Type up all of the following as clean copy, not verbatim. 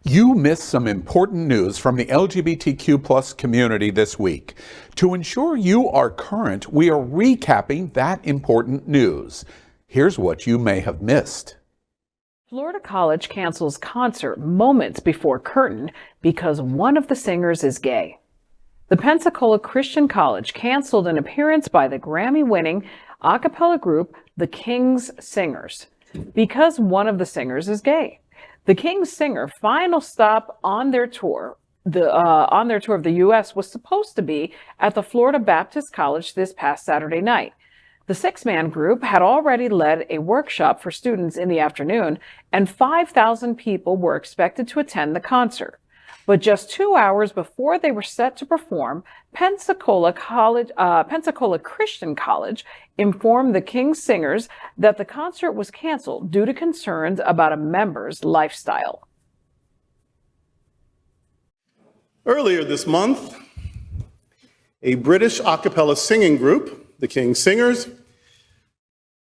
You missed some important news from the LGBTQ plus community this week. To ensure you are current, we are recapping that important news. Here's what you may have missed. Florida College cancels concert moments before curtain because one of the singers is gay. The Pensacola Christian College canceled an appearance by the Grammy-winning a cappella group, the King's Singers, because one of the singers is gay. The King's Singer final stop on their tour of the U.S. was supposed to be at the Florida Baptist College this past Saturday night. The six-man group had already led a workshop for students in the afternoon, and 5,000 people were expected to attend the concert. But just 2 hours before they were set to perform, Pensacola Christian College informed the King's Singers that the concert was canceled due to concerns about a member's lifestyle. Earlier this month, a British a cappella singing group, the King's Singers,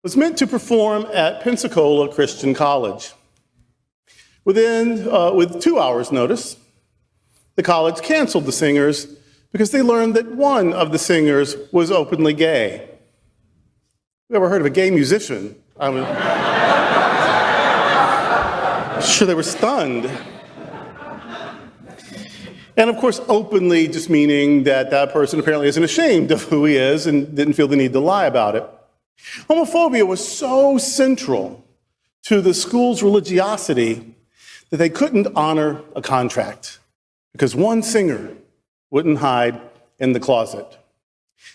was meant to perform at Pensacola Christian College. With 2 hours' notice, the college canceled the singers because they learned that one of the singers was openly gay. You ever heard of a gay musician? I'm sure they were stunned. And of course, openly just meaning that that person apparently isn't ashamed of who he is and didn't feel the need to lie about it. Homophobia was so central to the school's religiosity that they couldn't honor a contract because one singer wouldn't hide in the closet.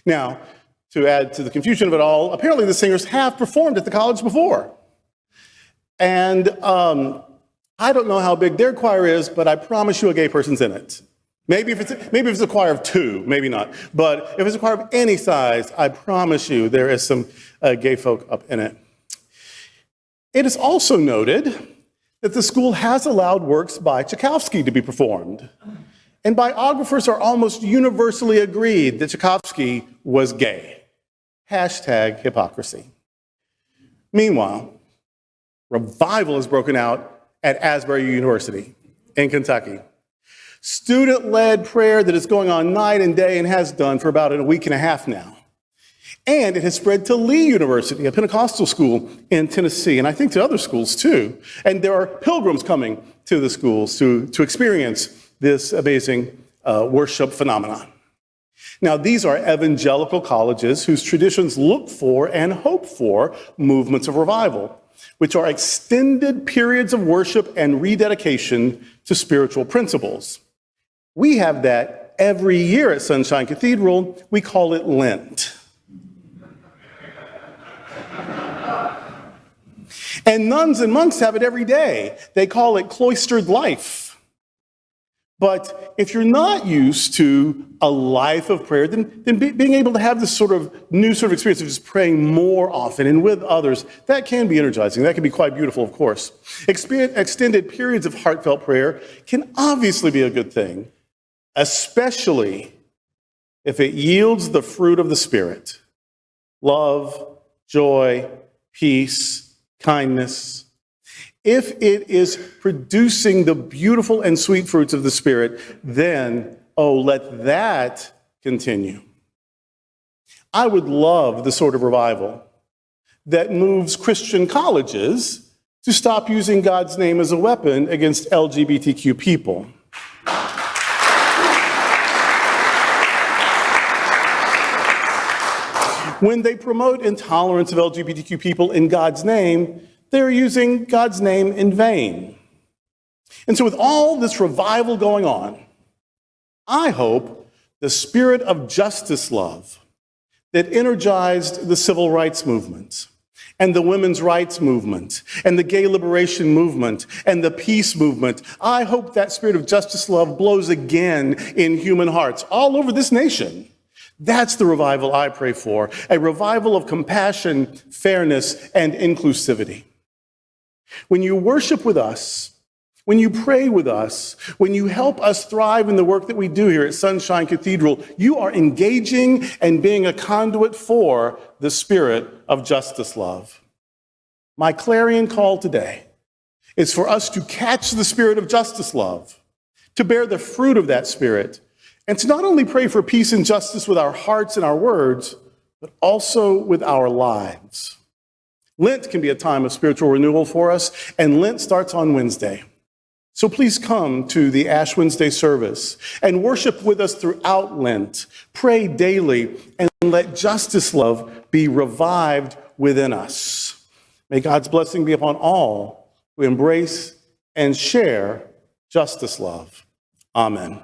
Now, to add to the confusion of it all, apparently the singers have performed at the college before. And I don't know how big their choir is, but I promise you a gay person's in it. Maybe if it's a choir of two, maybe not. But if it's a choir of any size, I promise you there is some gay folk up in it. It is also noted that the school has allowed works by Tchaikovsky to be performed. And biographers are almost universally agreed that Tchaikovsky was gay. Hashtag hypocrisy. Meanwhile, revival has broken out at Asbury University in Kentucky. Student-led prayer that is going on night and day and has done for about a week and a half now. And it has spread to Lee University, a Pentecostal school in Tennessee, and I think to other schools too. And there are pilgrims coming to the schools to experience this amazing worship phenomenon. Now, these are evangelical colleges whose traditions look for and hope for movements of revival, which are extended periods of worship and rededication to spiritual principles. We have that every year at Sunshine Cathedral. We call it Lent. And nuns and monks have it every day. They call it cloistered life. But if you're not used to a life of prayer, then being able to have this sort of new sort of experience of just praying more often and with others, that can be energizing. That can be quite beautiful, of course. Extended periods of heartfelt prayer can obviously be a good thing, especially if it yields the fruit of the Spirit: love, joy, peace, kindness. If it is producing the beautiful and sweet fruits of the Spirit, then, let that continue. I would love the sort of revival that moves Christian colleges to stop using God's name as a weapon against LGBTQ people. When they promote intolerance of LGBTQ people in God's name, they're using God's name in vain. And so with all this revival going on, I hope the spirit of justice love that energized the civil rights movement and the women's rights movement and the gay liberation movement and the peace movement, I hope that spirit of justice love blows again in human hearts all over this nation. That's the revival I pray for, a revival of compassion, fairness, and inclusivity. When you worship with us, when you pray with us, when you help us thrive in the work that we do here at Sunshine Cathedral, you are engaging and being a conduit for the spirit of justice love. My clarion call today It's for us to catch the spirit of justice love, to bear the fruit of that spirit, and to not only pray for peace and justice with our hearts and our words, but also with our lives. Lent can be a time of spiritual renewal for us, and Lent starts on Wednesday. So please come to the Ash Wednesday service and worship with us throughout Lent. Pray daily and let justice love be revived within us. May God's blessing be upon all who embrace and share justice love. Amen.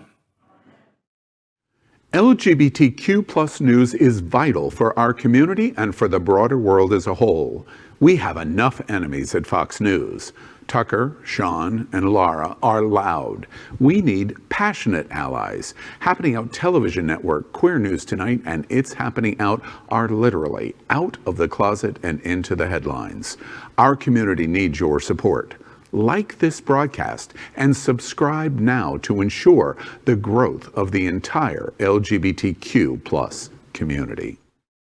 LGBTQ plus news is vital for our community and for the broader world as a whole. We have enough enemies at Fox News. Tucker, Sean, and Laura are loud. We need passionate allies. Happening Out Television Network, Queer News Tonight, and It's Happening Out are literally out of the closet and into the headlines. Our community needs your support. Like this broadcast and subscribe now to ensure the growth of the entire LGBTQ plus community.